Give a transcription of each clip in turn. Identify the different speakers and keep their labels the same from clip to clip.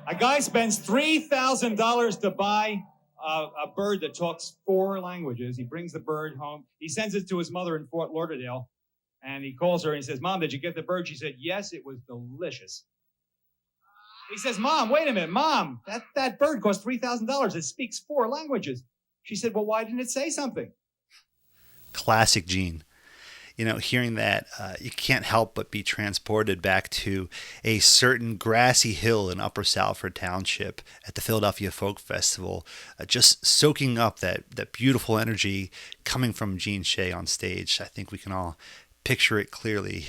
Speaker 1: A guy spends $3,000 to buy a bird that talks 4 languages. He brings the bird home. He sends it to his mother in Fort Lauderdale, and he calls her and he says, "Mom, did you get the bird?" She said, "Yes, it was delicious." He says, "Mom, wait a minute, Mom, that bird cost $3,000. It speaks 4 languages." She said, "Well, why didn't it say something?"
Speaker 2: Classic Jayne. You know, hearing that, you can't help but be transported back to a certain grassy hill in Upper Salford Township at the Philadelphia Folk Festival, just soaking up that beautiful energy coming from Gene Shay on stage. I think we can all picture it clearly.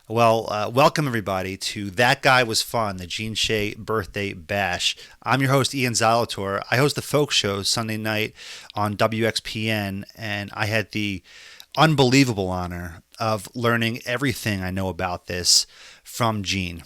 Speaker 2: Well, welcome everybody to That Guy Was Fun, the Gene Shay Birthday Bash. I'm your host, Ian Zolitor. I host the Folk Show Sunday night on WXPN, and I had the unbelievable honor of learning everything I know about this from Gene.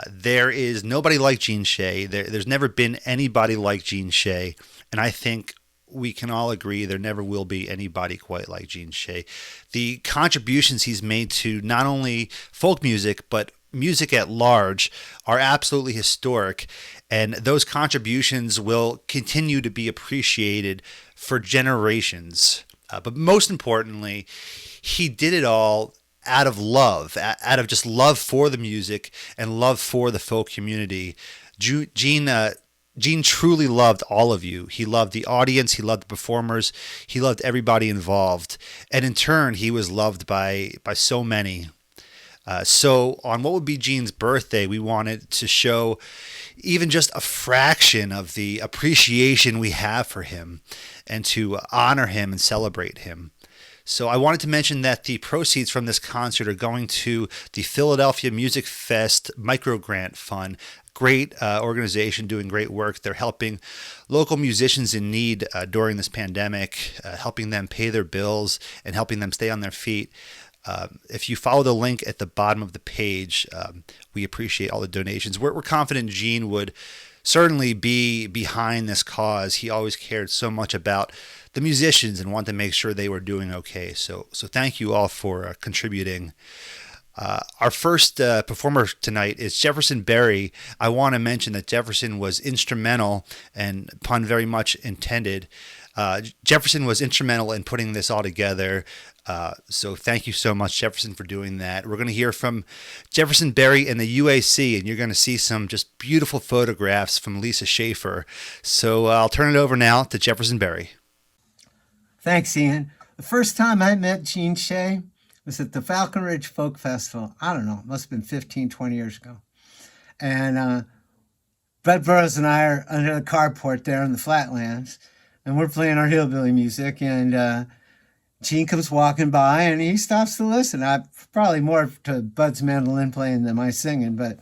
Speaker 2: There is nobody like Gene Shay. There's never been anybody like Gene Shay, and I think we can all agree there never will be anybody quite like Gene Shay. The contributions he's made to not only folk music, but music at large are absolutely historic, and those contributions will continue to be appreciated for generations. But most importantly, he did it all out of love, out of just love for the music and love for the folk community. Gene truly loved all of you. He loved the audience. He loved the performers. He loved everybody involved. And in turn, he was loved by so many. So on what would be Gene's birthday, we wanted to show even just a fraction of the appreciation we have for him and to honor him and celebrate him. So I wanted to mention that the proceeds from this concert are going to the Philadelphia Music Fest Micro Grant Fund. Great organization doing great work. They're helping local musicians in need during this pandemic, helping them pay their bills and helping them stay on their feet. If you follow the link at the bottom of the page, we appreciate all the donations. We're confident Gene would certainly be behind this cause. He always cared so much about the musicians and wanted to make sure they were doing okay. So thank you all for contributing. Our first performer tonight is Jefferson Berry. I want to mention that Jefferson was instrumental, and pun very much intended. Jefferson was instrumental in putting this all together. So thank you so much, Jefferson, for doing that. We're going to hear from Jefferson Berry and the UAC, and you're going to see some just beautiful photographs from Lisa Schaefer. So I'll turn it over now to Jefferson Berry.
Speaker 3: Thanks, Ian. The first time I met Gene Shay was at the Falcon Ridge Folk Festival. I don't know, it must have been 15, 20 years ago. And Brett Burroughs and I are under the carport there in the Flatlands, and we're playing our hillbilly music, and Gene comes walking by, and he stops to listen. Probably more to Bud's mandolin playing than my singing, but,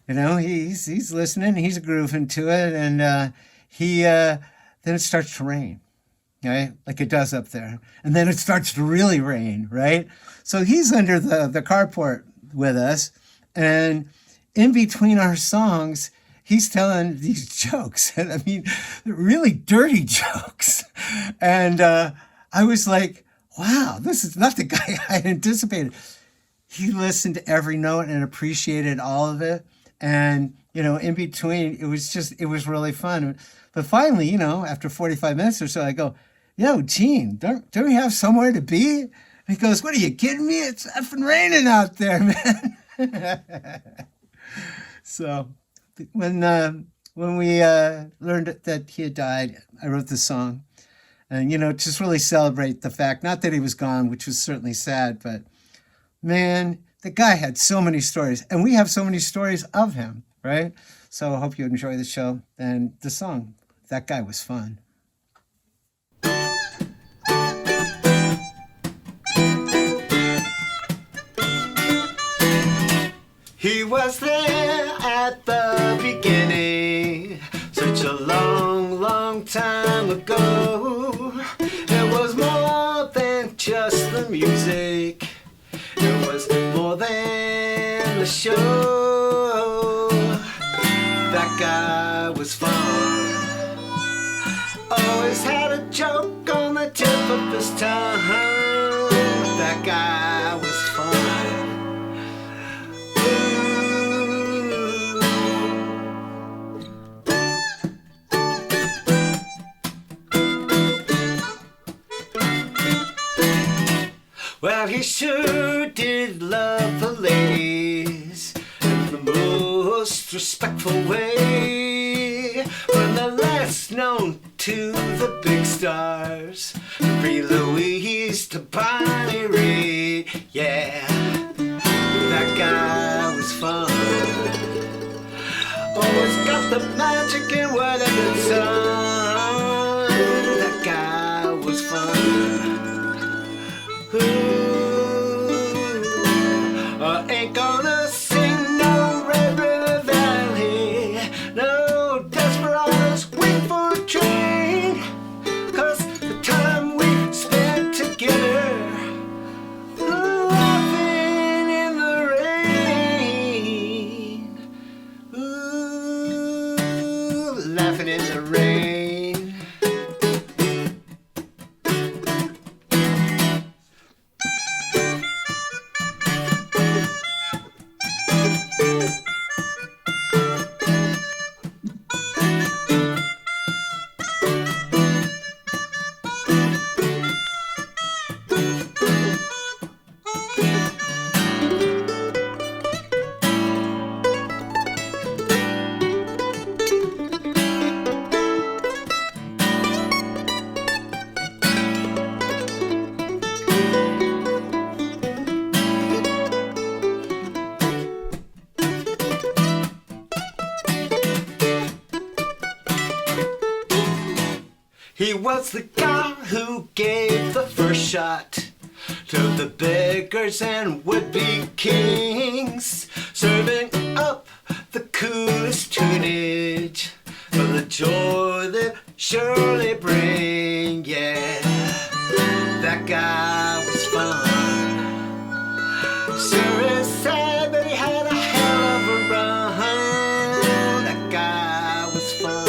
Speaker 3: you know, he's listening, he's grooving to it, and then it starts to rain. Right? Like it does up there. And then it starts to really rain, right? So he's under the carport with us. And in between our songs, he's telling these jokes. And I mean, really dirty jokes. And I was like, wow, this is not the guy I anticipated. He listened to every note and appreciated all of it. And, you know, in between, it was really fun. But finally, you know, after 45 minutes or so, I go, "Yo, Gene, don't we have somewhere to be?" And he goes, "What, are you kidding me? It's effing raining out there, man." So when we learned that he had died, I wrote the song. And, you know, just really celebrate the fact, not that he was gone, which was certainly sad, but, man, the guy had so many stories. And we have so many stories of him, right? So I hope you enjoy the show and the song. That Guy Was Fun. He was there at the beginning, such a long, long time ago. It was more than just the music, it was more than the show. That guy was fun, always had a joke on the tip of his tongue. That guy was fun. But he sure did love the ladies in the most respectful way. From the last known to the big stars, Free Louise to Bonnie Raitt. Yeah, that guy was fun. Always got the magic in what I've done. That guy was fun. Ooh, I ain't gonna sing no Red River Valley, no Desperados wait for a train, 'cause the time we spent together, laughing in the rain, ooh, laughing in the rain. He was the guy who gave the first shot to the beggars and would-be kings, serving up the coolest tunage for the joy that surely bring. Yeah, that guy was fun. Sure is sad, but he had a hell of a run. That guy was fun.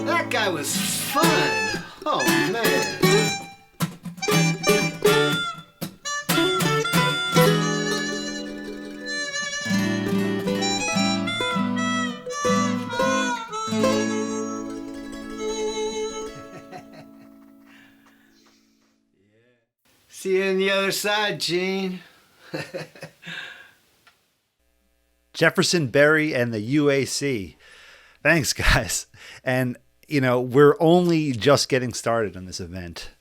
Speaker 3: That guy was fun. Oh man. See you on the other side, Jayne.
Speaker 2: Jefferson Berry and the UAC. Thanks, guys. And, you know, we're only just getting started on this event.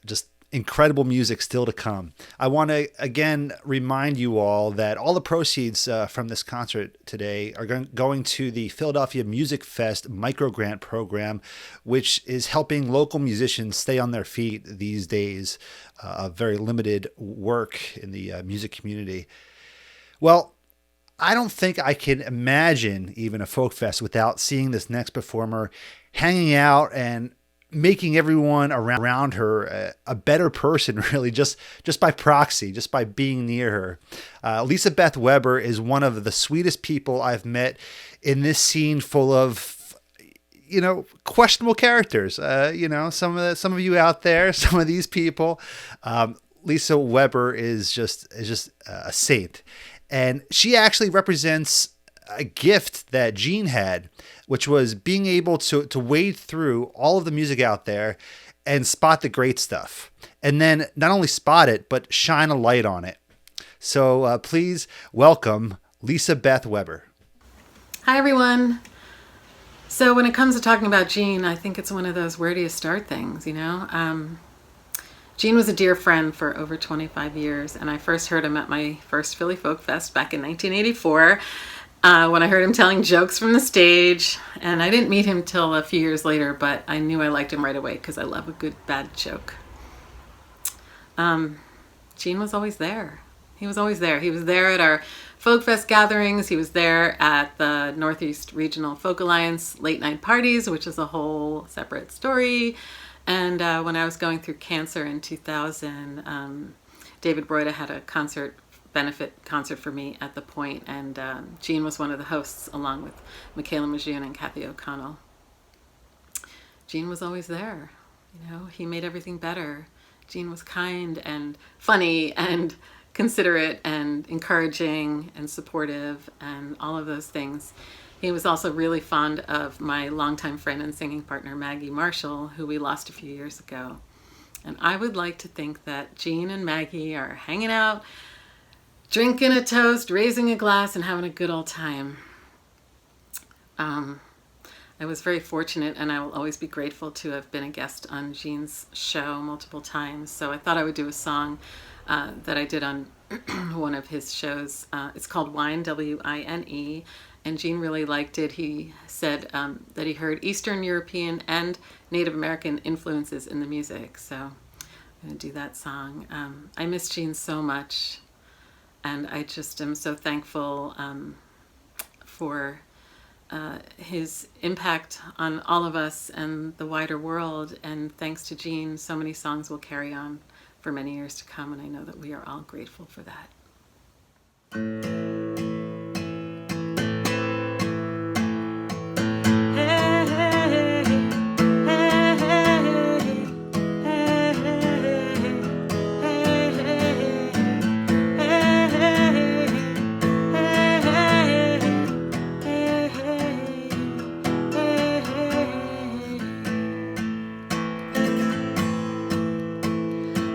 Speaker 2: Just incredible music still to come. I want to, again, remind you all that all the proceeds from this concert today are going to the Philadelphia Music Fest microgrant program, which is helping local musicians stay on their feet these days of very limited work in the music community. Well, I don't think I can imagine even a folk fest without seeing this next performer hanging out and making everyone around her a better person, really, just by proxy, just by being near her. LisaBeth Weber is one of the sweetest people I've met in this scene full of, you know, questionable characters. You know, some of you out there, some of these people. Lisa Weber is just a saint. And she actually represents a gift that Jayne had, which was being able to wade through all of the music out there and spot the great stuff. And then not only spot it, but shine a light on it. So please welcome LisaBeth Weber.
Speaker 4: Hi, everyone. So when it comes to talking about Jayne, I think it's one of those where do you start things, you know? Jayne was a dear friend for over 25 years, and I first heard him at my first Philly Folk Fest back in 1984 when I heard him telling jokes from the stage. And I didn't meet him till a few years later, but I knew I liked him right away because I love a good bad joke. Jayne was always there. He was always there. He was there at our Folk Fest gatherings. He was there at the Northeast Regional Folk Alliance late night parties, which is a whole separate story. And when I was going through cancer in 2000, David Broida had a benefit concert for me at the Point, and Jayne was one of the hosts along with Michaela Majune and Kathy O'Connell. Jayne was always there. You know, he made everything better. Jayne was kind and funny and considerate and encouraging and supportive and all of those things. He was also really fond of my longtime friend and singing partner, Maggie Marshall, who we lost a few years ago. And I would like to think that Jayne and Maggie are hanging out, drinking a toast, raising a glass, and having a good old time. I was very fortunate, and I will always be grateful to have been a guest on Jayne's show multiple times. So I thought I would do a song that I did on one of his shows. It's called Wine, W-I-N-E, and Jayne really liked it. He said that he heard Eastern European and Native American influences in the music. So I'm going to do that song. I miss Jayne so much, and I just am so thankful for his impact on all of us and the wider world. And thanks to Jayne, so many songs will carry on for many years to come, and I know that we are all grateful for that.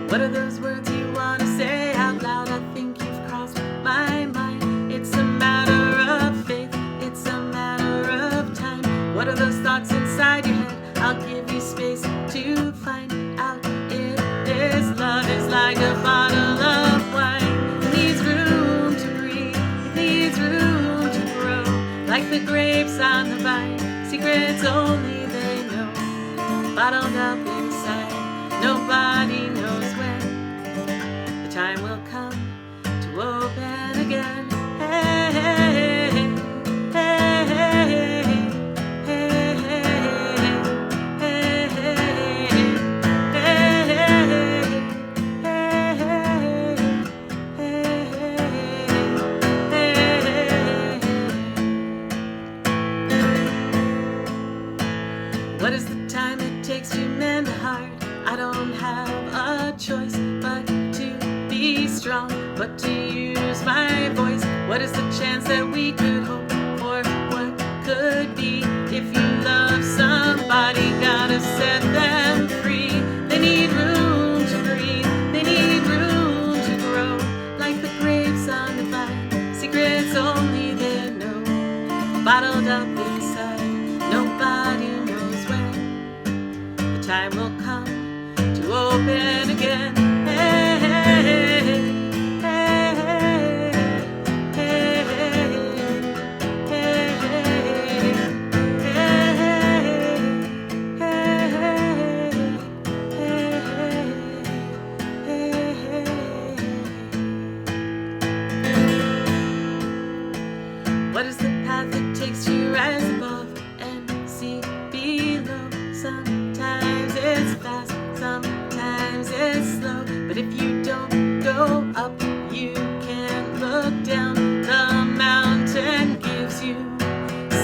Speaker 5: What are those words you want to say out loud? I think you've crossed my mind. It's a matter of faith, it's a matter of time. What are those thoughts inside your head? I'll give you space to find out if this love is like a bottle of wine. It needs room to breathe, it needs room to grow. Like the grapes on the vine, secrets only they know. Bottled up inside, nobody knows when the time will come to open again. Hey, hey, hey, hey, hey, hey, what is the time it takes to mend a heart? I don't have a choice but to be strong, but to use my voice. What is the chance that we could hope for what could be? If you love somebody, gotta set them free. They need room to breathe, they need room to grow. Like the grapes on the vine, secrets only they know. Bottled up inside, nobody knows when the time will come to open again. Hey, hey, hey, hey, what is the path that takes you rise above and see below? Sometimes it's fast, sometimes it's slow, but if you don't go up, you can look down. The mountain gives you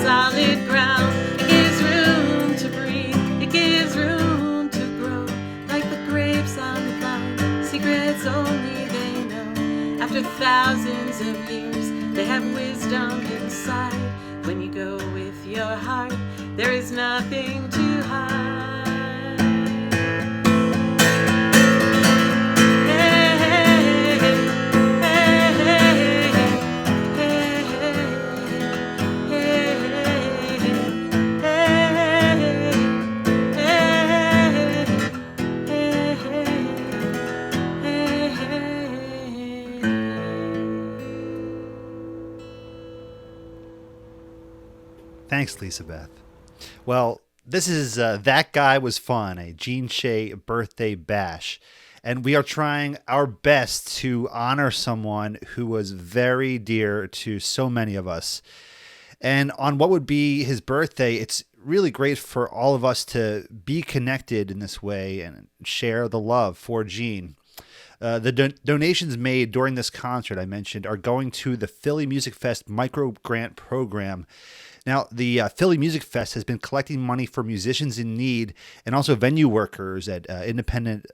Speaker 5: solid ground. It gives room to breathe, it gives room to grow. Like the grapes on the vine, secrets only they know. After thousands of years, they have wisdom inside. When you go with your heart, there is nothing to hide.
Speaker 2: Thanks, LisaBeth. Well, this is That Guy Was Fun, a Jayne Shay birthday bash. And we are trying our best to honor someone who was very dear to so many of us. And on what would be his birthday, it's really great for all of us to be connected in this way and share the love for Jayne. The donations made during this concert I mentioned are going to the Philly Music Fest micro grant program. Now, the Philly Music Fest has been collecting money for musicians in need and also venue workers at independent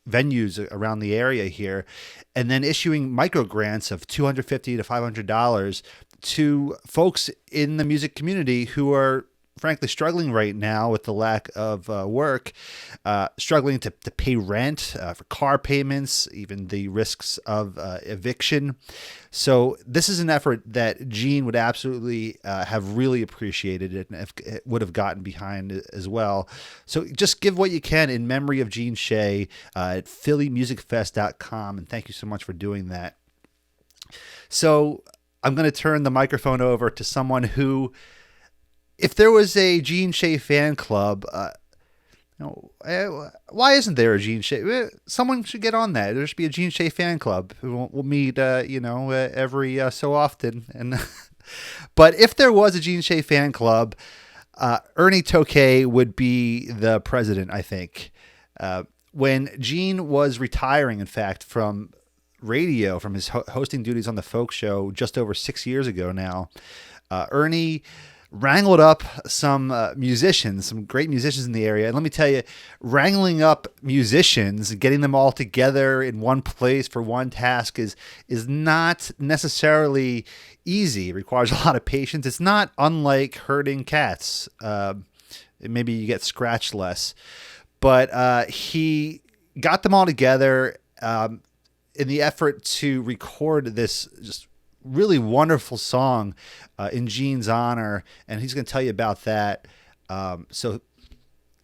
Speaker 2: venues around the area here, and then issuing micro grants of $250 to $500 to folks in the music community who are frankly struggling right now with the lack of work, struggling to pay rent, for car payments, even the risks of eviction. So this is an effort that Jayne would absolutely have really appreciated it and would have gotten behind as well. So just give what you can in memory of Jayne Shay at phillymusicfest.com. And thank you so much for doing that. So I'm going to turn the microphone over to someone who, if there was a Jayne Shay fan club, why isn't there a Jayne Shay? Someone should get on that. There should be a Jayne Shay fan club. We'll meet, every so often. And but if there was a Jayne Shay fan club, Ernie Toohey would be the president, I think. When Jayne was retiring, in fact, from radio, from his hosting duties on the folk show just over 6 years ago now, Ernie wrangled up some musicians, some great musicians in the area. And let me tell you, wrangling up musicians and getting them all together in one place for one task is not necessarily easy. It requires a lot of patience. It's not unlike herding cats. Maybe you get scratched less. But he got them all together in the effort to record this just really wonderful song in Jayne's honor, and he's going to tell you about that. So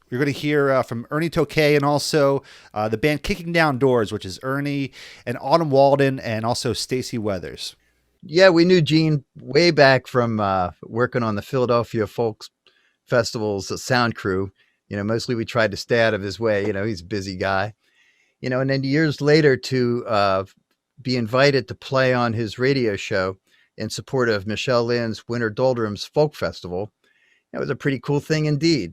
Speaker 2: you're going to hear from Ernie Toohey and also the band Kicking Down Doors, which is Ernie and Autumn Walden and also Stacey Weathers.
Speaker 6: Yeah, we knew Jayne way back from working on the Philadelphia Folk Festival's sound crew. Mostly we tried to stay out of his way. He's a busy guy. And then years later to be invited to play on his radio show in support of Michelle Lynn's Winter Doldrums Folk Festival. It was a pretty cool thing indeed.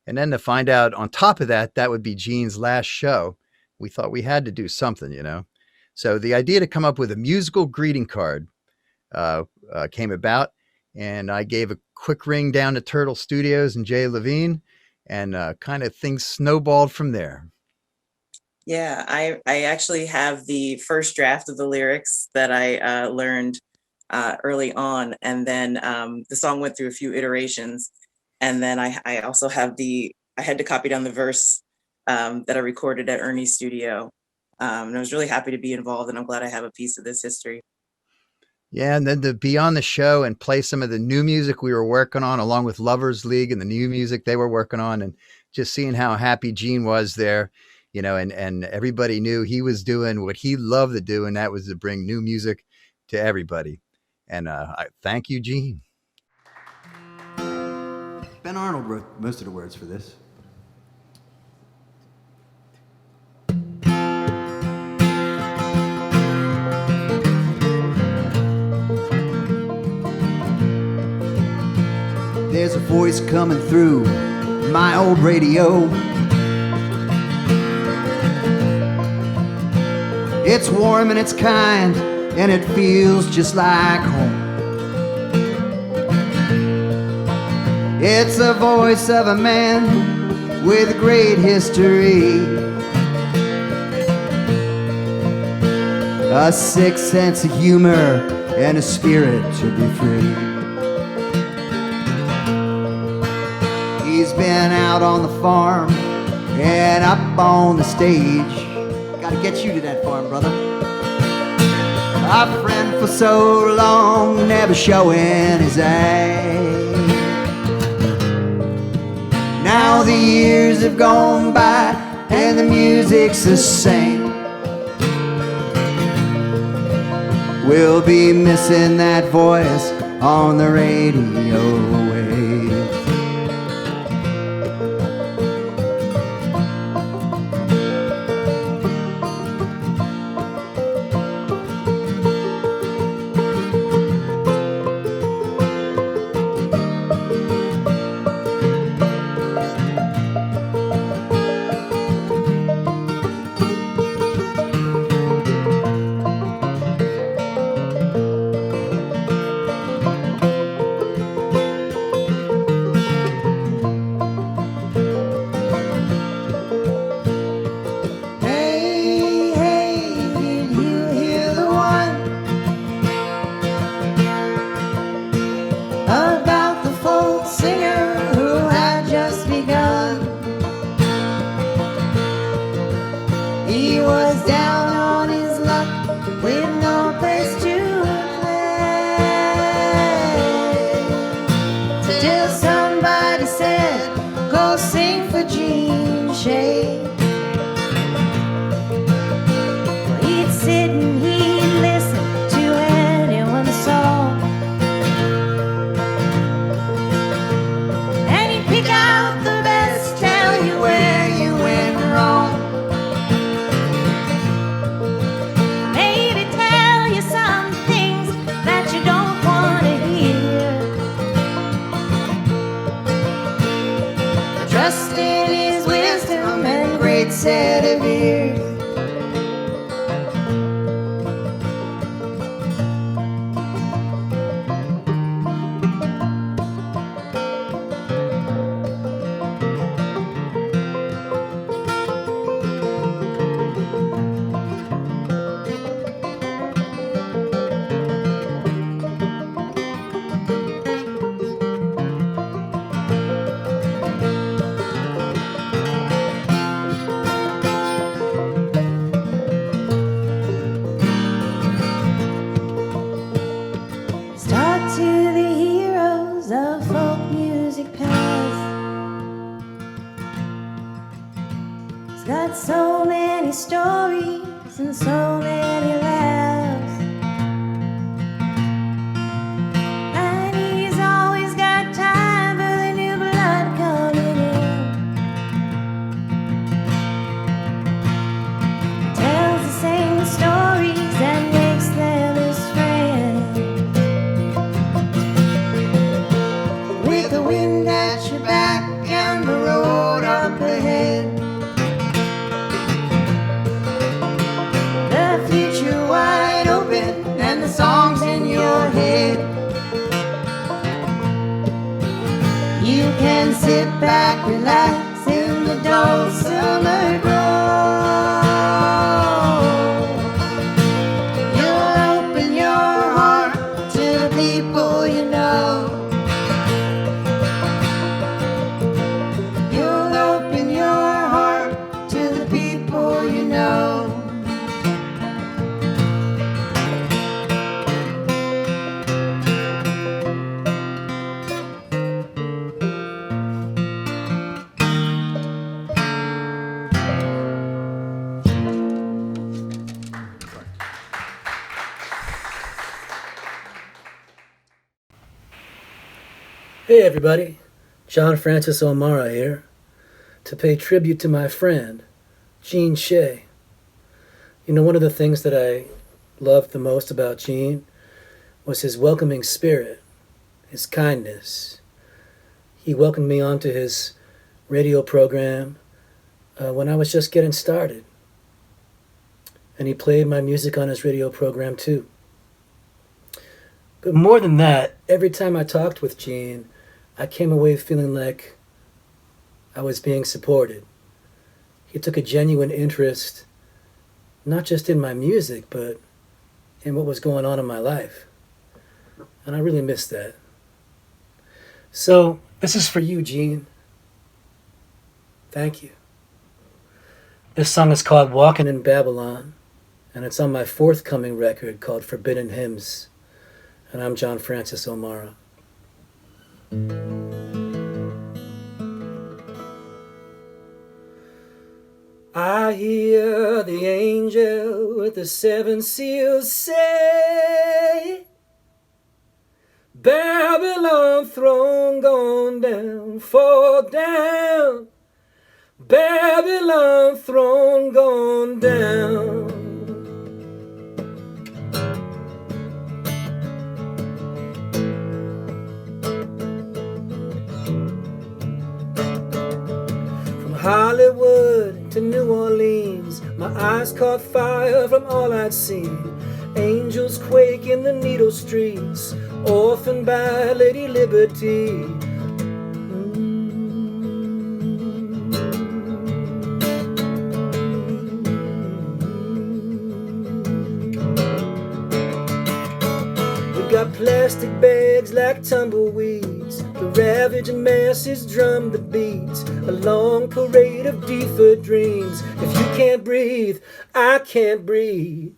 Speaker 6: And then to find out on top of that, that would be Jayne's last show. We thought we had to do something, So the idea to come up with a musical greeting card came about. And I gave a quick ring down to Turtle Studios and Jay Levine, and kind of things snowballed from there.
Speaker 7: Yeah, I actually have the first draft of the lyrics that I learned early on. And then the song went through a few iterations. And then I also have I had to copy down the verse that I recorded at Ernie's studio. And I was really happy to be involved, and I'm glad I have a piece of this history.
Speaker 6: Yeah, and then to be on the show and play some of the new music we were working on, along with Lovers League and the new music they were working on, and just seeing how happy Jayne was there. And everybody knew he was doing what he loved to do, and that was to bring new music to everybody. And I thank you, Jayne.
Speaker 8: Ben Arnold wrote most of the words for this. There's a voice coming through my old radio. It's warm and it's kind, and it feels just like home. It's the voice of a man with a great history, a sixth sense of humor, and a spirit to be free. He's been out on the farm and up on the stage. Gotta get you to that farm, brother. A friend for so long, never showing his age. Now the years have gone by and the music's the same. We'll be missing that voice on the radio wave.
Speaker 9: stories and so many laughs. And he's always got time for the new blood coming in. Tells the same stories and makes them his friends. With the wind at your back and the road up ahead, the future wide open and the songs in your head. You can sit back, relax in the dull summer glow. You'll open your heart to the people you know. You'll open your heart to the people you know.
Speaker 10: Hey everybody, John Francis O'Mara here to pay tribute to my friend, Gene Shay. You know, one of the things that I loved the most about Gene was his welcoming spirit, his kindness. He welcomed me onto his radio program when I was just getting started. And he played my music on his radio program too. But more than that, every time I talked with Gene, I came away feeling like I was being supported. He took a genuine interest, not just in my music, but in what was going on in my life. And I really missed that. So, this is for you, Gene. Thank you. This song is called Walking in Babylon, and it's on my forthcoming record called Forbidden Hymns. And I'm John Francis O'Mara. I hear the angel with the seven seals say, Babylon throne gone down, fall down. Babylon throne gone down. Hollywood to New Orleans, my eyes caught fire from all I'd seen. Angels quake in the needle streets, orphaned by Lady Liberty. We got plastic bags like tumbleweeds, the ravaged masses drum the beat. A long parade of deferred dreams. If you can't breathe, I can't breathe.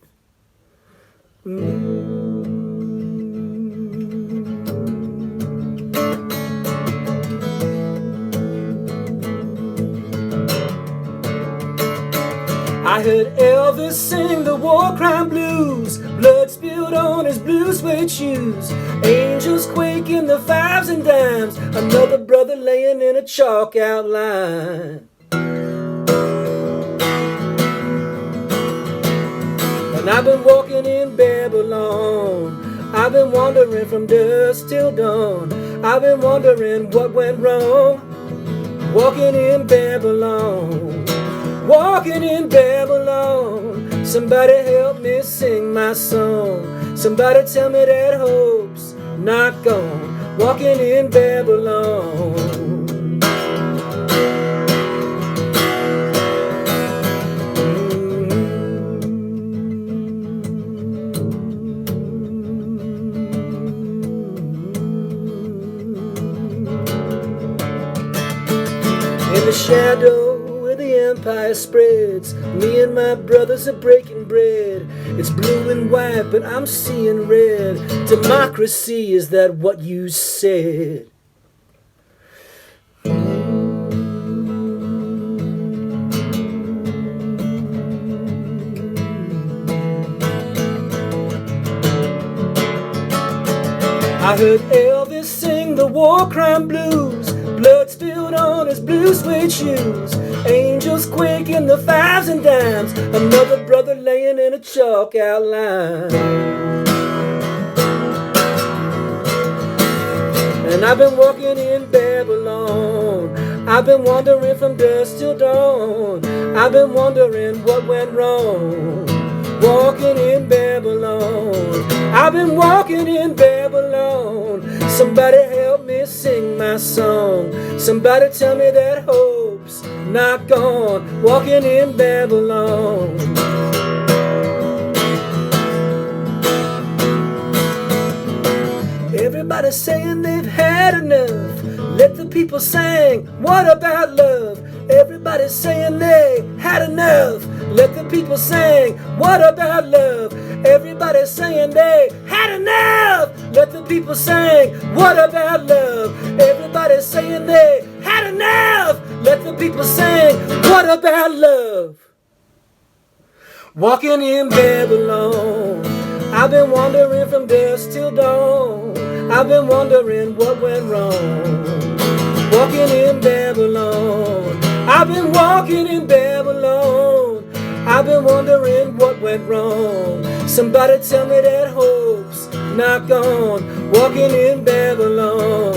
Speaker 10: I heard Elvis sing the war crime blues, blood spilled on his blue suede shoes. Angels quake in the fives and dimes, another brother laying in a chalk outline. And I've been walking in Babylon, I've been wandering from dusk till dawn. I've been wondering what went wrong, walking in Babylon. Walking in Babylon, somebody help me sing my song. Somebody tell me that hope's not gone. Walking in Babylon. In the shadow where the empire spreads, me and my brothers are breaking bread. It's blue and white, but I'm seeing red. Democracy, is that what you said? I heard Elvis sing the war crime blues, blood spilled on his blue suede shoes, angels quake in the fives and dimes, another brother laying in a chalk outline. And I've been walking in Babylon, I've been wandering from dusk till dawn, I've been wondering what went wrong, walking in Babylon, I've been walking in Babylon. Somebody help me sing my song, somebody tell me that hope's not gone, walking in Babylon. Everybody's saying they've had enough, let the people sing, what about love? Everybody's saying they had enough, let the people sing, what about love? Everybody's saying they had enough, let the people sing, what about love? Everybody's saying they had enough, let the people sing, what about love? Walking in Babylon, I've been wandering from dusk till dawn, I've been wondering what went wrong, walking in Babylon, I've been walking in Babylon, I've been wondering what went wrong, somebody tell me that hope's not gone, walking in Babylon.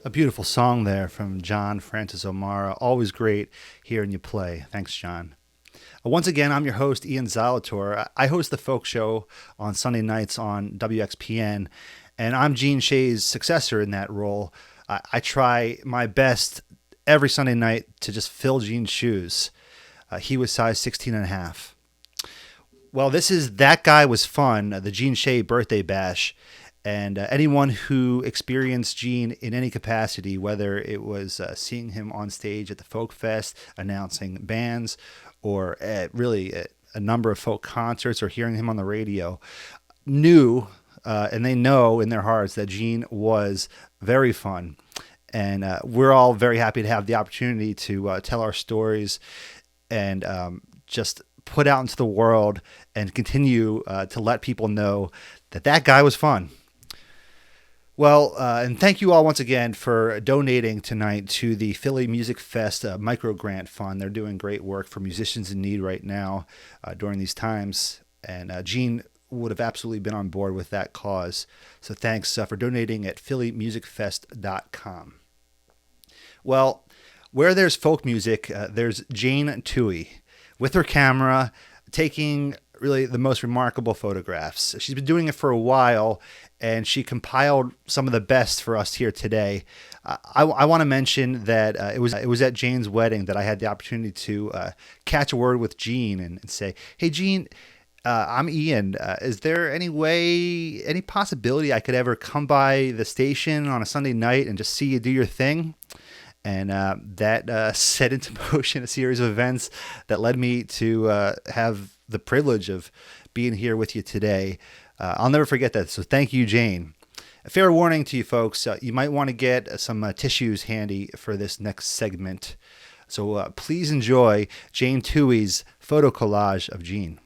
Speaker 2: A beautiful song there from John Francis O'Mara. Always great hearing you play. Thanks, John. Once again, I'm your host, Ian Zolitor. I host the folk show on Sunday nights on WXPN, and I'm Gene Shay's successor in that role. I try my best every Sunday night to just fill Gene's shoes. He was size 16 and a half. Well, this is That Guy Was Fun, the Gene Shay birthday bash. And anyone who experienced Gene in any capacity, whether it was seeing him on stage at the Folk Fest, announcing bands, or really a number of folk concerts, or hearing him on the radio, knew and they know in their hearts that Gene was very fun. And we're all very happy to have the opportunity to tell our stories and just put out into the world and continue to let people know that that guy was fun. Well, and thank you all once again for donating tonight to the Philly Music Fest Micro Grant Fund. They're doing great work for musicians in need right now during these times. And Gene would have absolutely been on board with that cause. So thanks for donating at phillymusicfest.com. Well, where there's folk music, there's Jayne Toohey with her camera taking really the most remarkable photographs. She's been doing it for a while, and she compiled some of the best for us here today. I want to mention that it was at Jane's wedding that I had the opportunity to catch a word with Gene and say, "Hey, Gene, I'm Ian. Is there any possibility I could ever come by the station on a Sunday night and just see you do your thing?" And that set into motion a series of events that led me to have the privilege of being here with you today. I'll never forget that. So thank you, Jayne. A fair warning to you folks, you might want to get some tissues handy for this next segment. So please enjoy Jayne Toohey's photo collage of Gene.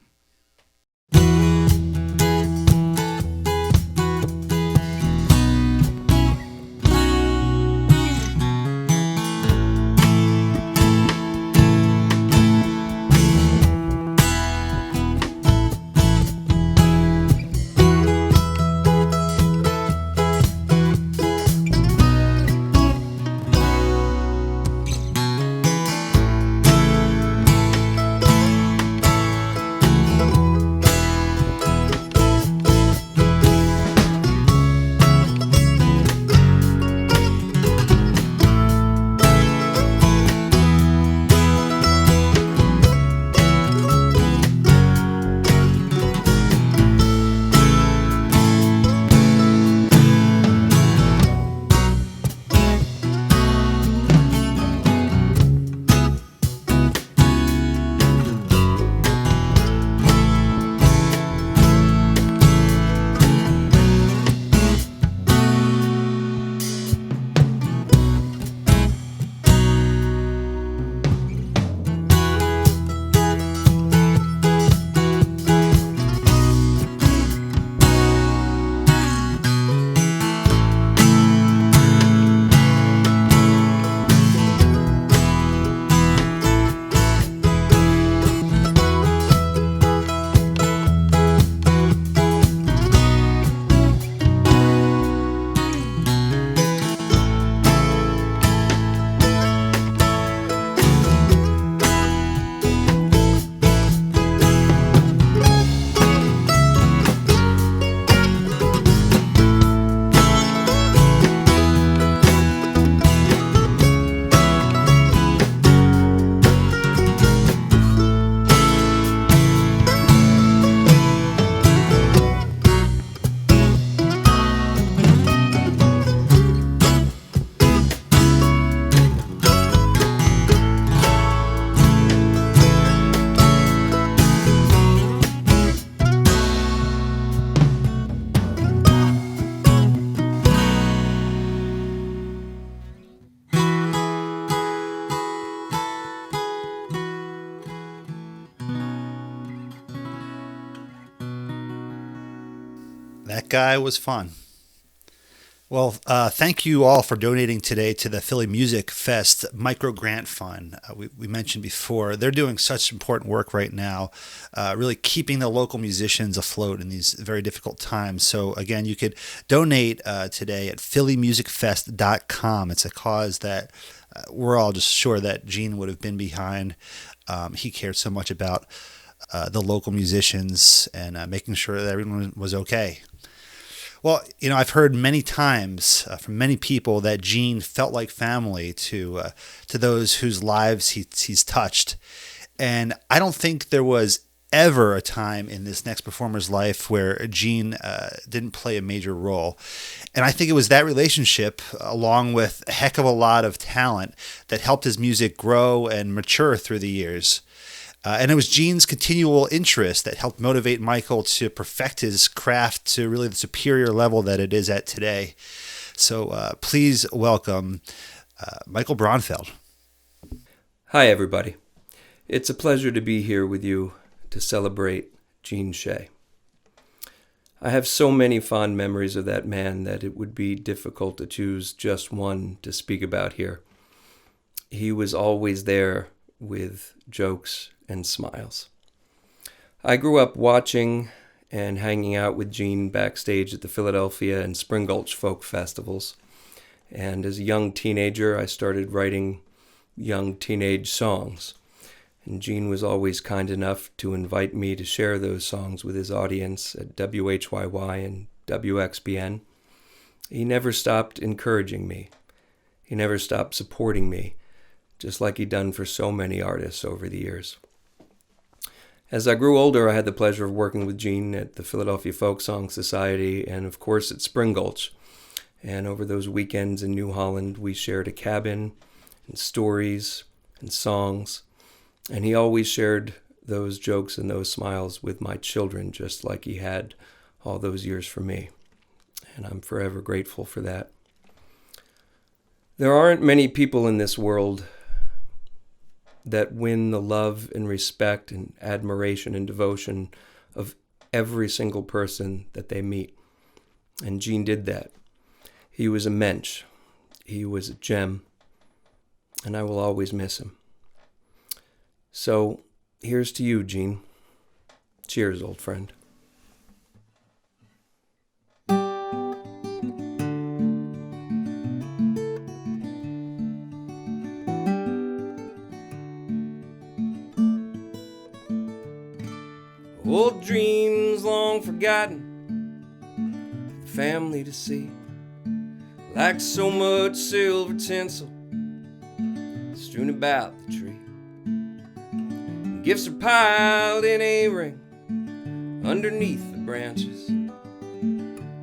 Speaker 2: That guy was fun. Well, thank you all for donating today to the Philly Music Fest Micro Grant Fund. We mentioned before, they're doing such important work right now, really keeping the local musicians afloat in these very difficult times. So again, you could donate today at phillymusicfest.com. It's a cause that we're all just sure that Gene would have been behind. He cared so much about the local musicians and making sure that everyone was okay. Well, I've heard many times from many people that Gene felt like family to those whose lives he's touched. And I don't think there was ever a time in this next performer's life where Gene didn't play a major role. And I think it was that relationship, along with a heck of a lot of talent, that helped his music grow and mature through the years. And it was Gene's continual interest that helped motivate Michael to perfect his craft to really the superior level that it is at today. So please welcome Michael Braunfeld.
Speaker 11: Hi, everybody. It's a pleasure to be here with you to celebrate Gene Shay. I have so many fond memories of that man that it would be difficult to choose just one to speak about here. He was always there with jokes and smiles. I grew up watching and hanging out with Gene backstage at the Philadelphia and Spring Gulch folk festivals. And as a young teenager, I started writing young teenage songs. And Gene was always kind enough to invite me to share those songs with his audience at WHYY and WXPN. He never stopped encouraging me. He never stopped supporting me, just like he'd done for so many artists over the years. As I grew older, I had the pleasure of working with Gene at the Philadelphia Folk Song Society and, of course, at Spring Gulch. And over those weekends in New Holland, we shared a cabin and stories and songs. And he always shared those jokes and those smiles with my children, just like he had all those years for me. And I'm forever grateful for that. There aren't many people in this world that win the love and respect and admiration and devotion of every single person that they meet. And Gene did that. He was a mensch. He was a gem. And I will always miss him. So here's to you, Gene. Cheers, old friend. Old dreams long forgotten, the family to see, like so much silver tinsel strewn about the tree. Gifts are piled in a ring underneath the branches.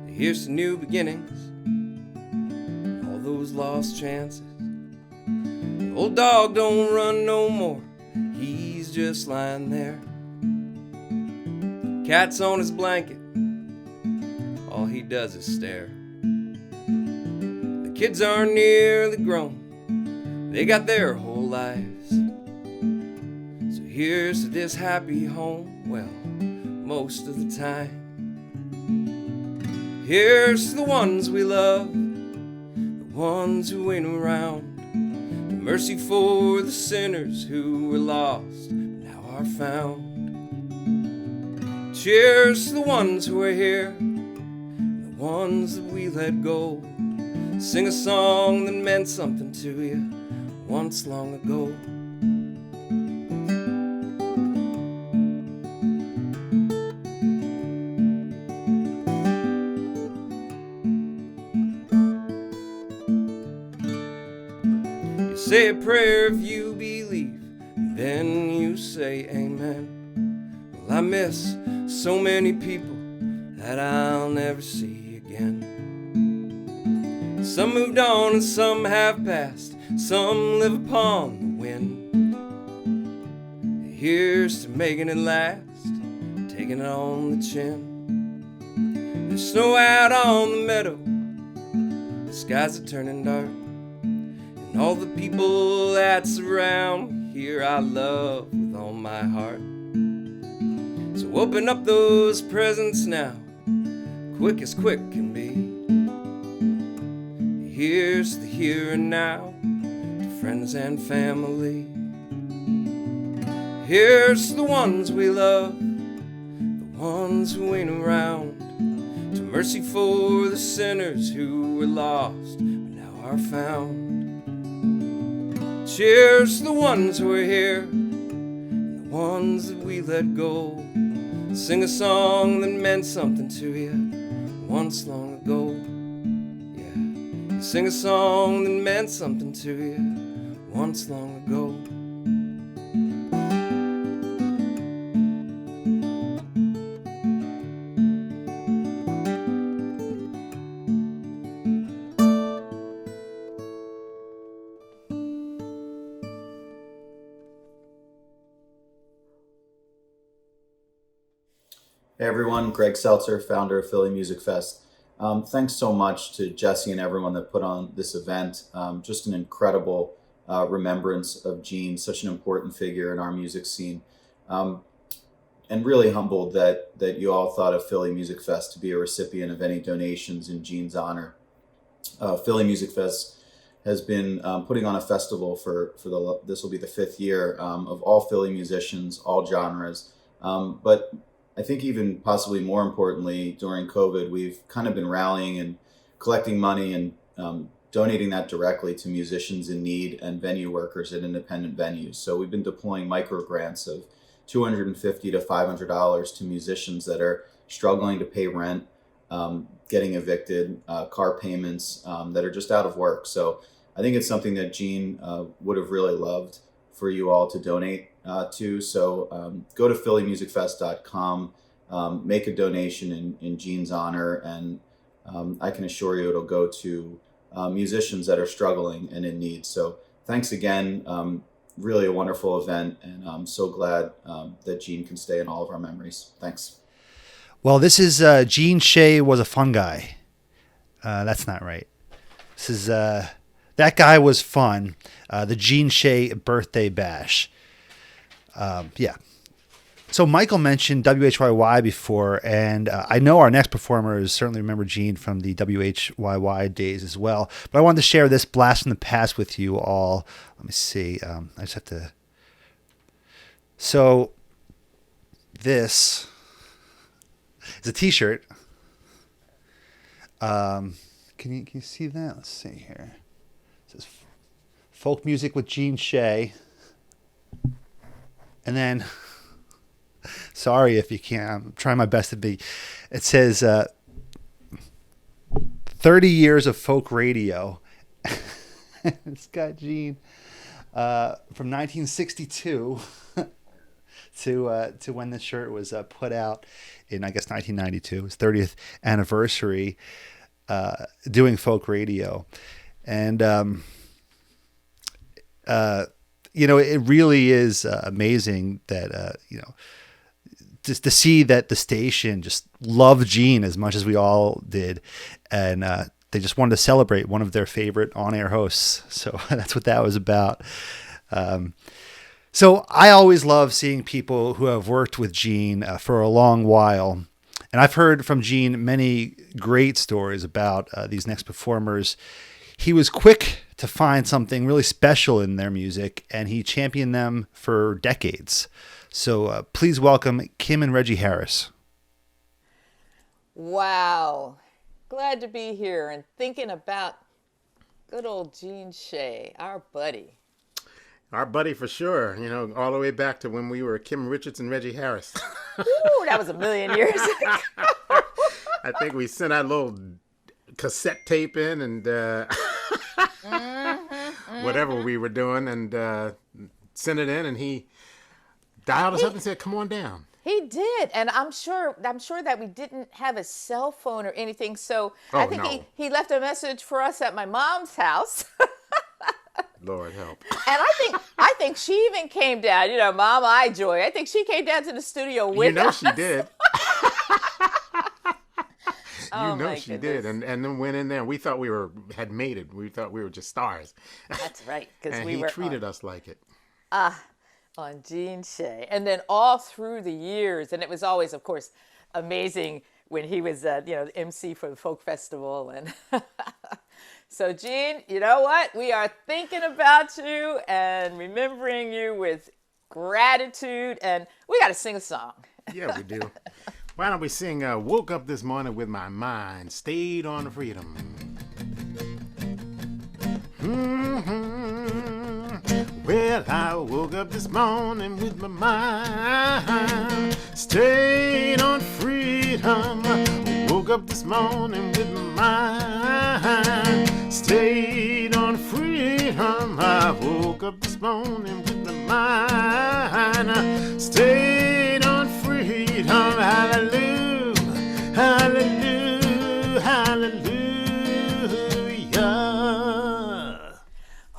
Speaker 11: Here's to new beginnings, all those lost chances. The old dog don't run no more, he's just lying there. Cat's on his blanket, all he does is stare. The kids are nearly grown, they got their whole lives. So here's to this happy home, well, most of the time. Here's to the ones we love, the ones who ain't around. And mercy for the sinners who were lost, but now are found. Cheers to the ones who are here, the ones that we let go. Sing a song that meant something to you once long ago. You say a prayer if you believe, then you say amen. Well, I miss so many people that I'll never see again. Some moved on and some have passed, some live upon the wind. Here's to making it last, taking it on the chin. There's snow out on the meadow, the skies are turning dark, and all the people that surround here I love with all my heart. So open up those presents now, quick as quick can be. Here's the here and now to friends and family. Here's the ones we love, the ones who ain't around. To mercy for the sinners who were lost but now are found. Cheers to the ones who are here and the ones that we let go. Sing a song that meant something to you once long ago. Yeah, sing a song that meant something to you once long ago.
Speaker 12: Hey everyone, Greg Seltzer, founder of Philly Music Fest. Thanks so much to Jesse and everyone that put on this event. Just an incredible remembrance of Jayne, such an important figure in our music scene. And really humbled that you all thought of Philly Music Fest to be a recipient of any donations in Jayne's honor. Philly Music Fest has been putting on a festival for this will be the 5th year of all Philly musicians, all genres. But I think even possibly more importantly, during COVID, we've kind of been rallying and collecting money and donating that directly to musicians in need and venue workers at independent venues. So we've been deploying micro grants of $250 to $500 to musicians that are struggling to pay rent, getting evicted, car payments, that are just out of work. So I think it's something that Jayne would have really loved for you all to donate to. So go to phillymusicfest.com, make a donation in Jayne's honor, and I can assure you it'll go to musicians that are struggling and in need. So thanks again. Really a wonderful event, and I'm so glad that Jayne can stay in all of our memories. Thanks.
Speaker 2: Well, this is Jayne Shay was a fun guy. That's not right. This is that guy was fun. The Jayne Shay birthday bash. Yeah. So Michael mentioned WHYY before, and I know our next performers certainly remember Jayne from the WHYY days as well. But I wanted to share this blast from the past with you all. Let me see. I just have to. So this is a T-shirt. Can you see that? Let's see here. It says folk music with Jayne Shay. And then, sorry if you can't, I'm trying my best to be. It says 30 years of folk radio. It's got Jayne from 1962 to when the shirt was put out in, I guess, 1992. His 30th anniversary doing folk radio. And it really is amazing that, just to see that the station just loved Jayne as much as we all did. And they just wanted to celebrate one of their favorite on-air hosts. So that's what that was about. So I always love seeing people who have worked with Jayne for a long while. And I've heard from Jayne many great stories about these next performers. He was quick to find something really special in their music, and he championed them for decades. So please welcome Kim and Reggie Harris.
Speaker 13: Wow. Glad to be here and thinking about good old Jayne Shay, our buddy.
Speaker 14: Our buddy for sure, all the way back to when we were Kim Richards and Reggie Harris.
Speaker 13: Ooh, that was a million years ago.
Speaker 14: I think we sent our little cassette tape in and whatever we were doing, and sent it in, and he dialed us up and said, "Come on down."
Speaker 13: He did, and I'm sure that we didn't have a cell phone or anything, so I think he left a message for us at my mom's house.
Speaker 14: Lord help.
Speaker 13: And I think she even came down, Mom I Joy. I think she came down to the studio with us.
Speaker 14: She did. She did, and then went in there, and we thought we had made it. We thought we were just stars.
Speaker 13: That's right, because
Speaker 14: he treated us like it.
Speaker 13: On Jayne Shay, and then all through the years, and it was always, of course, amazing when he was, the MC for the folk festival. And so, Jayne, you know what? We are thinking about you and remembering you with gratitude, and we got to sing a song.
Speaker 14: Yeah, we do. Why don't we sing Woke Up This Morning with My Mind Stayed on Freedom. Well, I woke up this morning with my mind stayed on freedom. Woke up this morning with my mind stayed on freedom. I woke up this morning with my mind stayed on freedom. Hallelujah, hallelujah, hallelujah.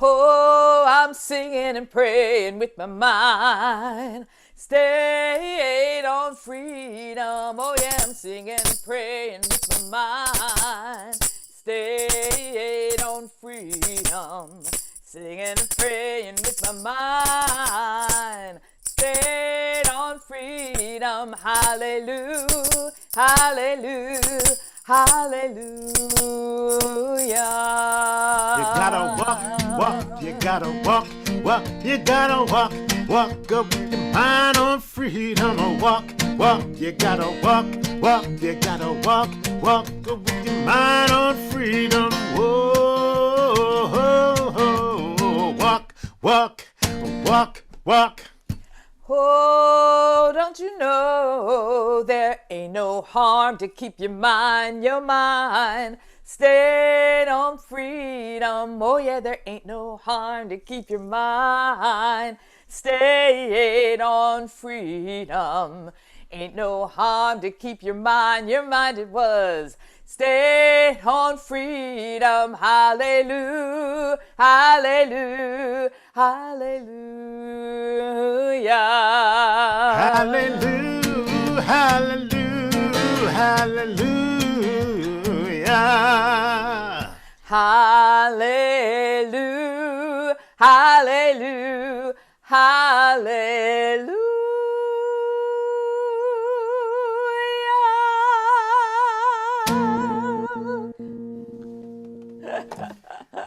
Speaker 13: Oh, I'm singing and praying with my mind stayed on freedom. Oh yeah, I'm singing and praying with my mind stayed on freedom. Singing and praying with my mind stayed on freedom. Hallelujah, hallelujah, hallelujah.
Speaker 14: You gotta walk, you gotta walk, you gotta walk up with your mind on freedom. Walk, you gotta walk, you gotta walk up with your mind on freedom. Whoa, walk.
Speaker 13: Oh, don't you know there ain't no harm to keep your mind stayed on freedom. Oh yeah, there ain't no harm to keep your mind stayed on freedom. Ain't no harm to keep your mind it was stayed on freedom. Hallelujah, hallelujah, hallelujah.
Speaker 14: Hallelujah, hallelujah, hallelujah.
Speaker 13: Hallelujah, hallelujah, hallelujah.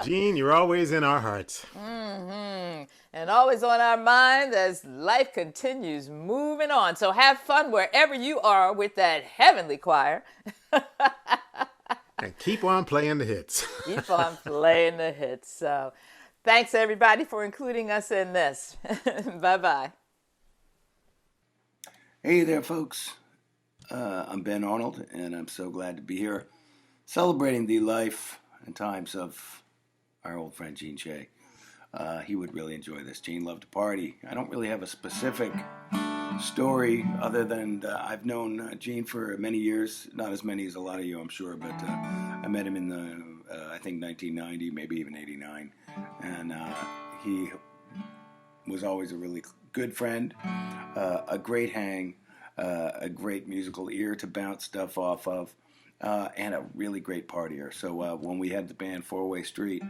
Speaker 14: Jayne, you're always in our hearts.
Speaker 13: And always on our minds as life continues moving on. So have fun wherever you are with that heavenly choir.
Speaker 14: And keep on playing the hits.
Speaker 13: Keep on playing the hits. So thanks, everybody, for including us in this. Bye-bye.
Speaker 15: Hey there, folks. I'm Ben Arnold, and I'm so glad to be here celebrating the life and times of our old friend Jayne Shay. He would really enjoy this. Jayne loved to party. I don't really have a specific story other than I've known Jayne for many years, not as many as a lot of you, I'm sure, but I met him in I think 1990, maybe even 89, and he was always a really good friend, a great hang, a great musical ear to bounce stuff off of, and a really great partier. So when we had the band Four-Way Street,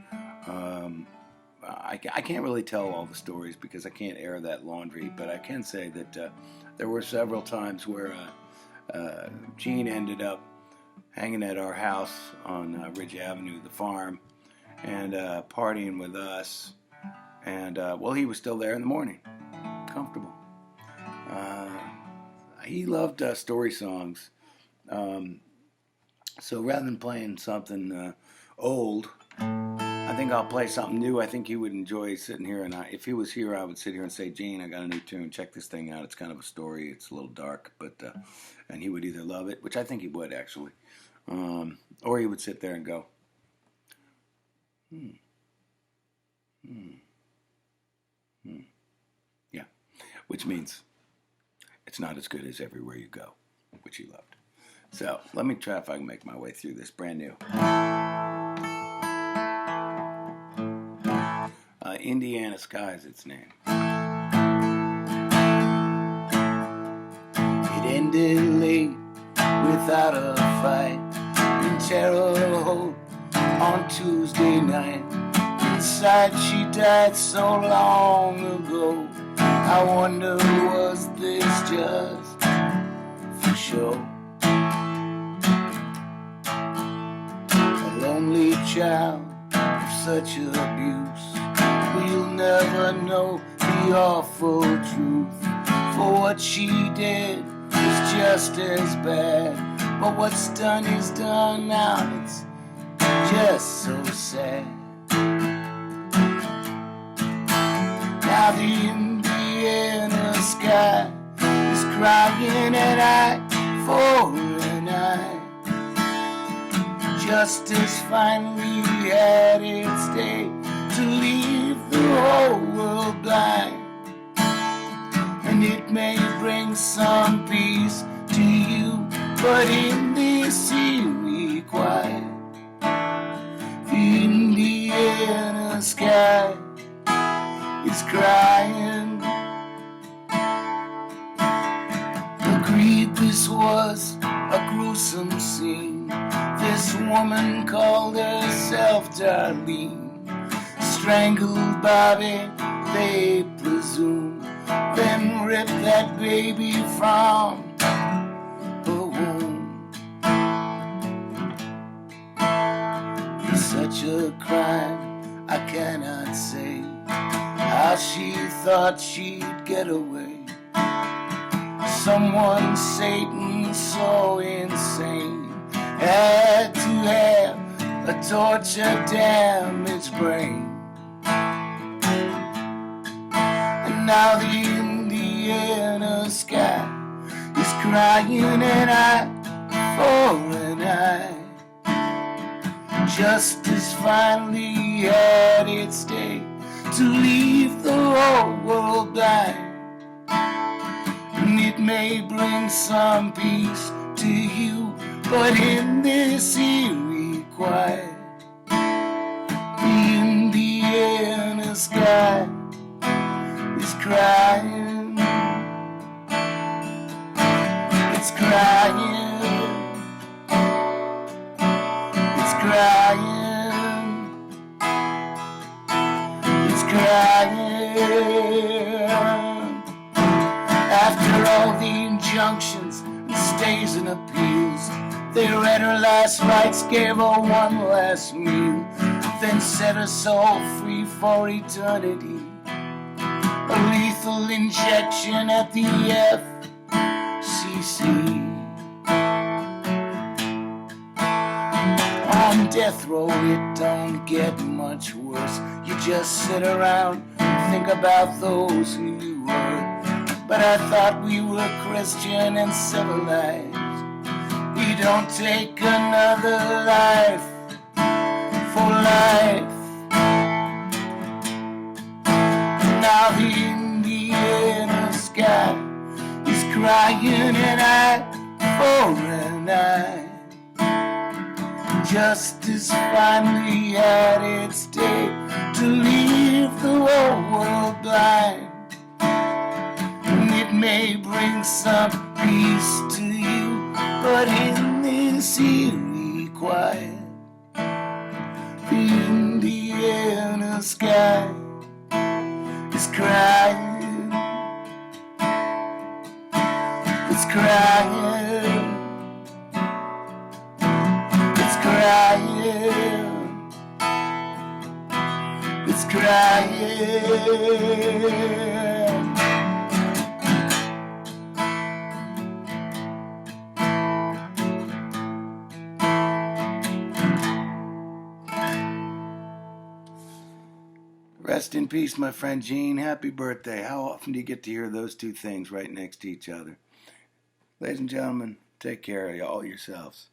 Speaker 15: I can't really tell all the stories because I can't air that laundry, but I can say that there were several times where Jayne ended up hanging at our house on Ridge Avenue, the farm, and partying with us. And, well, he was still there in the morning, comfortable. He loved story songs. So rather than playing something old, I think I'll play something new. I think he would enjoy sitting here, and if he was here, I would sit here and say, Jayne, I got a new tune. Check this thing out. It's kind of a story. It's a little dark, but and he would either love it, which I think he would actually, or he would sit there and go, yeah, which means it's not as good as Everywhere You Go, which he loved. So let me try if I can make my way through this brand new. Indiana Sky is its name. It ended late without a fight in Terre Haute on Tuesday night. Inside she died so long ago. I wonder, was this just for show?
Speaker 16: child of such abuse. We'll never know the awful truth, for what she did is just as bad. But what's done is done now, it's just so sad. Now the Indiana sky is crying an eye for an eye. Justice finally had its day to leave the whole world blind. And it may bring some peace to you, but in this eerie quiet, the Indiana sky is crying. Agreed, this was a gruesome scene. This woman called herself Darlene, strangled Bobby, they presume, then ripped that baby from her womb. It's such a crime, I cannot say how she thought she'd get away. Someone Satan so insane had to have a torture-damaged brain. And now the Indiana sky is crying an eye for an eye. Justice finally had its day to leave the whole world blind. And it may bring some peace to you, but in this eerie quiet, the Indiana sky is crying. It's crying. It's crying. It's crying. After all the injunctions and stays and appeals, they read her last rites, gave her one last meal, then set her soul free for eternity. A lethal injection at the FCC. On death row it don't get much worse. You just sit around and think about those who you hurt. But I thought we were Christian and civilized. You don't take another life for life. Now the Indiana sky is crying an eye for an eye. Justice finally had its day to leave the whole world blind. And it may bring some peace to you, but in this eerie quiet, the Indiana sky is crying. It's crying. It's crying. It's crying. Rest in peace, my friend Gene. Happy birthday. How often do you get to hear those two things right next to each other? Ladies and gentlemen, take care of all yourselves.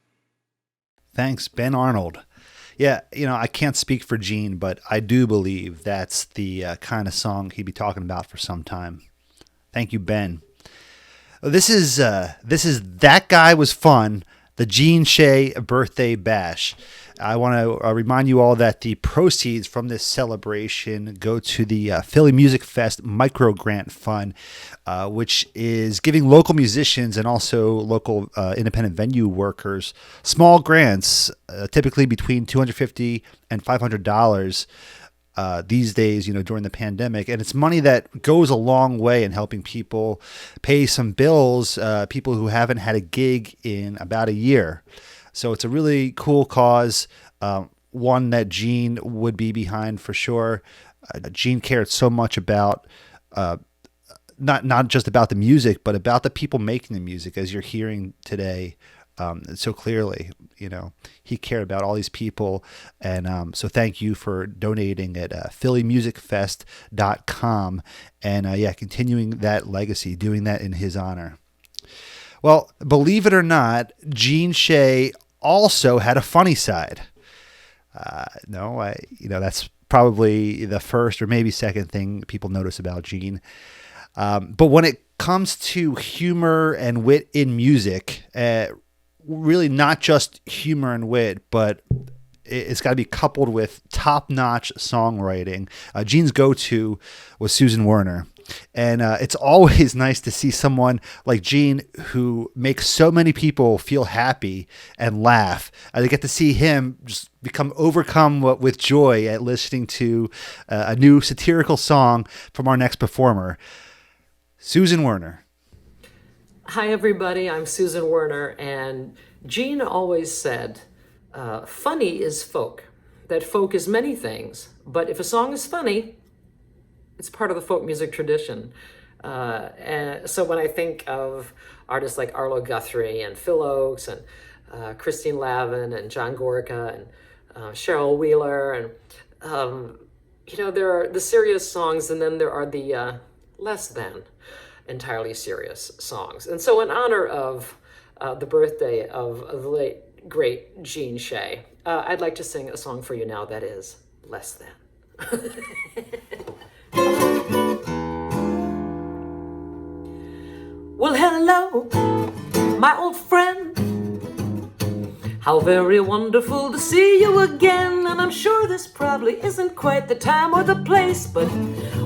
Speaker 2: Thanks, Ben Arnold. Yeah, I can't speak for Gene, but I do believe that's the kind of song he'd be talking about for some time. Thank you, Ben. This is That Guy Was Fun, the Gene Shay Birthday Bash. I want to remind you all that the proceeds from this celebration go to the Philly Music Fest Micro Grant Fund, which is giving local musicians and also local independent venue workers small grants, typically between $250 and $500 these days, during the pandemic. And it's money that goes a long way in helping people pay some bills, people who haven't had a gig in about a year. So it's a really cool cause. one that Gene would be behind for sure. Gene cared so much about not just about the music, but about the people making the music, as you're hearing today so clearly. You know, he cared about all these people. And so thank you for donating at phillymusicfest.com. And continuing that legacy, doing that in his honor. Well, believe it or not, Gene Shay also had a funny side. That's probably the first or maybe second thing people notice about Gene. But when it comes to humor and wit in music, really not just humor and wit, but it's got to be coupled with top-notch songwriting. Gene's go-to was Susan Werner. And it's always nice to see someone like Gene who makes so many people feel happy and laugh. I get to see him just become overcome with joy at listening to a new satirical song from our next performer, Susan Werner.
Speaker 17: Hi, everybody. I'm Susan Werner, and Gene always said, funny is folk. That folk is many things, but if a song is funny, it's part of the folk music tradition. And so when I think of artists like Arlo Guthrie and Phil Oakes and Christine Lavin and John Gorka and Cheryl Wheeler, and there are the serious songs, and then there are the less than entirely serious songs. And so in honor of the birthday of the late, great Gene Shay, I'd like to sing a song for you now that is less than. Well, hello, my old friend. How very wonderful to see you again. And I'm sure this probably isn't quite the time or the place, but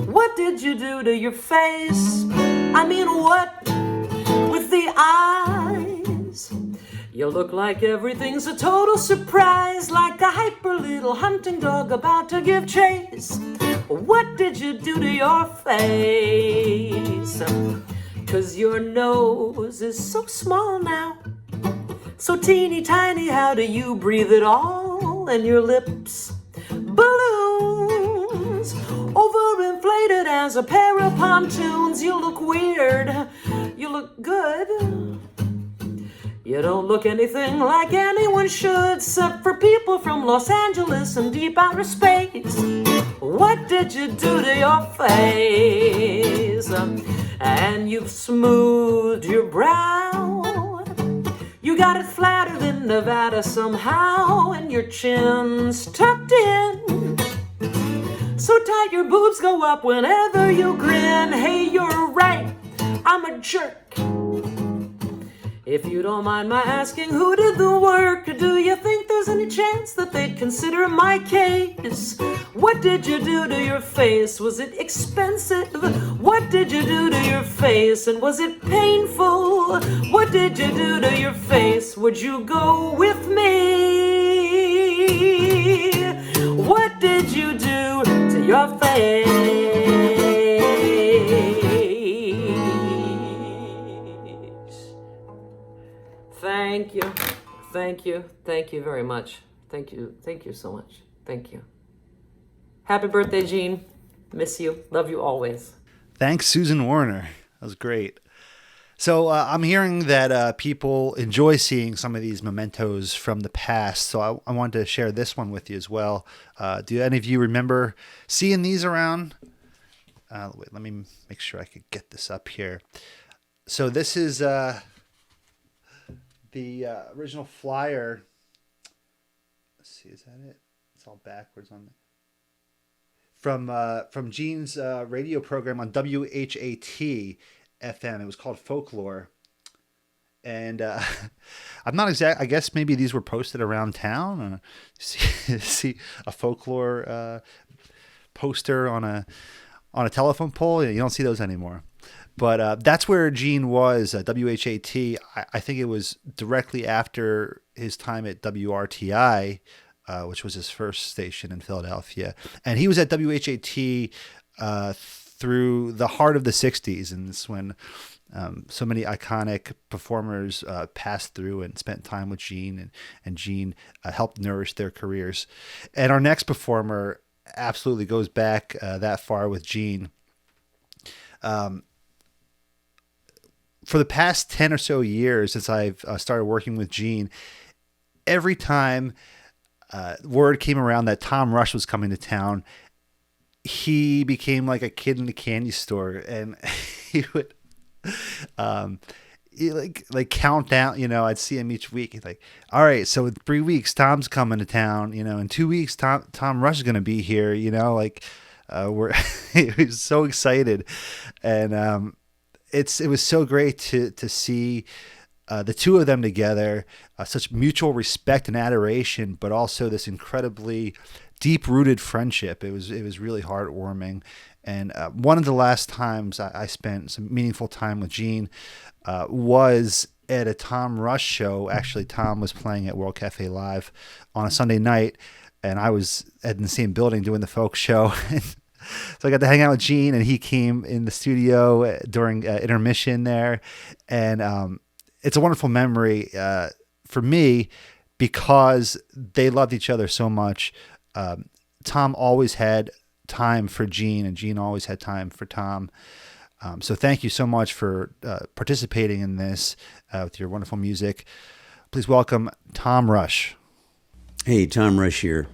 Speaker 17: what did you do to your face? I mean, what with the eyes? You look like everything's a total surprise, like a hyper little hunting dog about to give chase. What did you do to your face? 'Cause your nose is so small now, so teeny tiny, how do you breathe it all? And your lips, balloons, overinflated as a pair of pontoons. You look weird, you look good. You don't look anything like anyone should, except for people from Los Angeles and deep outer space. What did you do to your face? And you've smoothed your brow. You got it flatter than Nevada somehow, and your chin's tucked in so tight your boobs go up whenever you grin. Hey, you're right, I'm a jerk. If you don't mind my asking, who did the work? Do you think there's any chance that they'd consider my case? What did you do to your face? Was it expensive? What did you do to your face? And was it painful? What did you do to your face? Would you go with me? What did you do to your face? Thank you. Thank you. Thank you very much. Thank you. Thank you so much. Thank you. Happy birthday, Gene. Miss you. Love you always.
Speaker 2: Thanks, Susan Werner. That was great. So I'm hearing that people enjoy seeing some of these mementos from the past. So I wanted to share this one with you as well. Do any of you remember seeing these around? Wait, let me make sure I could get this up here. So this is the original flyer. Let's see, is that it? It's all backwards on there. From Gene's radio program on WHAT FM. It was called Folklore. And I'm not exact. I guess maybe these were posted around town. See a Folklore poster on a telephone pole. You don't see those anymore. But that's where Gene was, WHAT. I think it was directly after his time at WRTI, which was his first station in Philadelphia. And he was at WHAT through the heart of the 60s. And it's when So many iconic performers passed through and spent time with Gene, and Gene helped nourish their careers. And our next performer absolutely goes back that far with Gene. For the past 10 or so years, since I've started working with Gene, every time word came around that Tom Rush was coming to town, he became like a kid in a candy store, and he would he like count down. I'd see him each week. He's like, all right, so in 3 weeks, Tom's coming to town. In 2 weeks, Tom Rush is going to be here. We're he was so excited, and it was so great to see the two of them together, such mutual respect and adoration, but also this incredibly deep-rooted friendship. It was really heartwarming. And one of the last times I spent some meaningful time with Gene was at a Tom Rush show. Actually, Tom was playing at World Cafe Live on a Sunday night, and I was in the same building doing the folk show. So I got to hang out with Gene, and he came in the studio during intermission there. And it's a wonderful memory for me because they loved each other so much. Tom always had time for Gene, and Gene always had time for Tom. So thank you so much for participating in this with your wonderful music. Please welcome Tom Rush.
Speaker 18: Hey, Tom Rush here.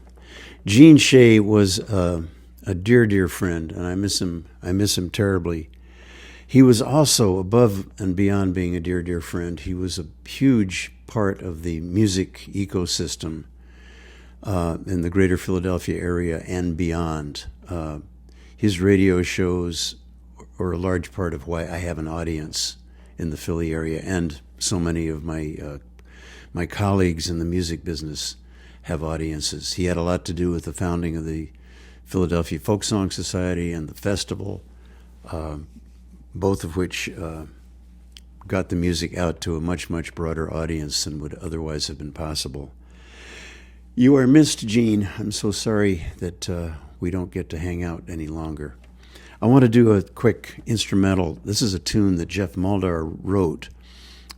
Speaker 18: Gene Shay was a dear, dear friend, and I miss him terribly. He was also, above and beyond being a dear, dear friend, he was a huge part of the music ecosystem in the greater Philadelphia area and beyond. His radio shows are a large part of why I have an audience in the Philly area, and so many of my colleagues in the music business have audiences. He had a lot to do with the founding of the Philadelphia Folk Song Society and the festival, both of which got the music out to a much, much broader audience than would otherwise have been possible. You are missed, Gene. I'm so sorry that we don't get to hang out any longer. I want to do a quick instrumental. This is a tune that Jeff Muldar wrote,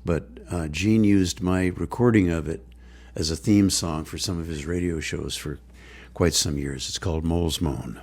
Speaker 18: but Gene used my recording of it as a theme song for some of his radio shows for quite some years. It's called Mole's Moan.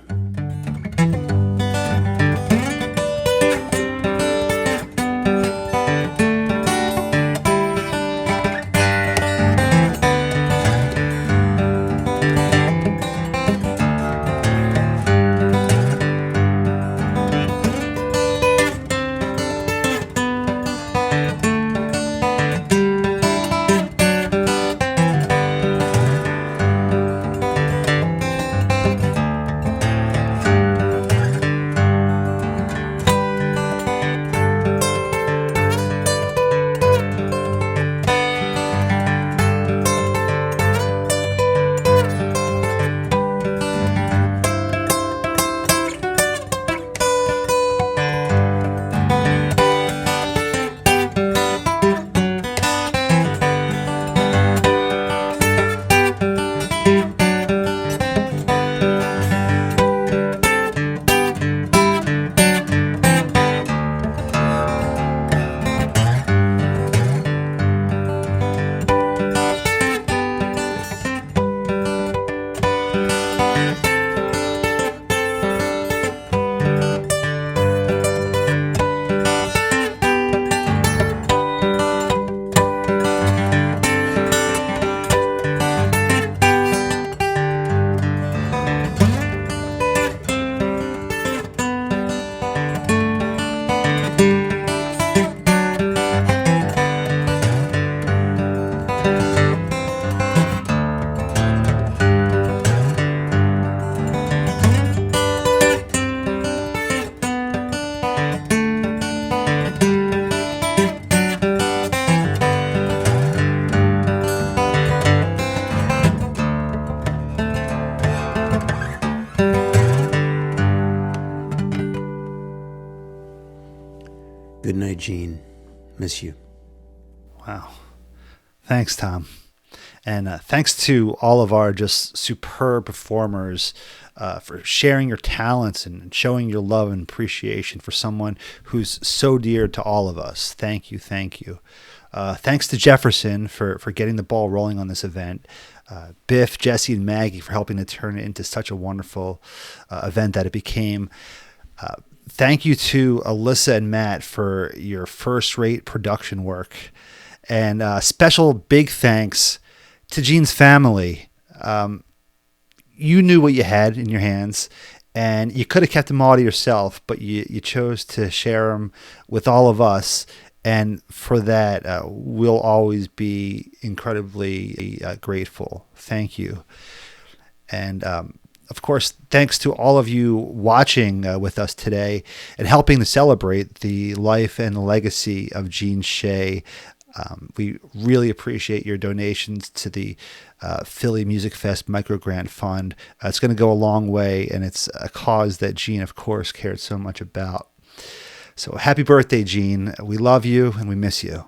Speaker 18: Good night, Gene. Miss you.
Speaker 2: Wow. Thanks, Tom. And thanks to all of our just superb performers for sharing your talents and showing your love and appreciation for someone who's so dear to all of us. Thank you. Thank you. Thanks to Jefferson for getting the ball rolling on this event. Biff, Jesse, and Maggie for helping to turn it into such a wonderful event that it became. Thank you to Alyssa and Matt for your first-rate production work. And special big thanks to Gene's family. You knew what you had in your hands, and you could have kept them all to yourself, but you chose to share them with all of us. And for that, we'll always be incredibly grateful. Thank you. And of course, thanks to all of you watching with us today and helping to celebrate the life and the legacy of Jayne Shay. We really appreciate your donations to the Philly Music Fest Microgrant Fund. It's going to go a long way, and it's a cause that Jayne, of course, cared so much about. So happy birthday, Jayne. We love you and we miss you.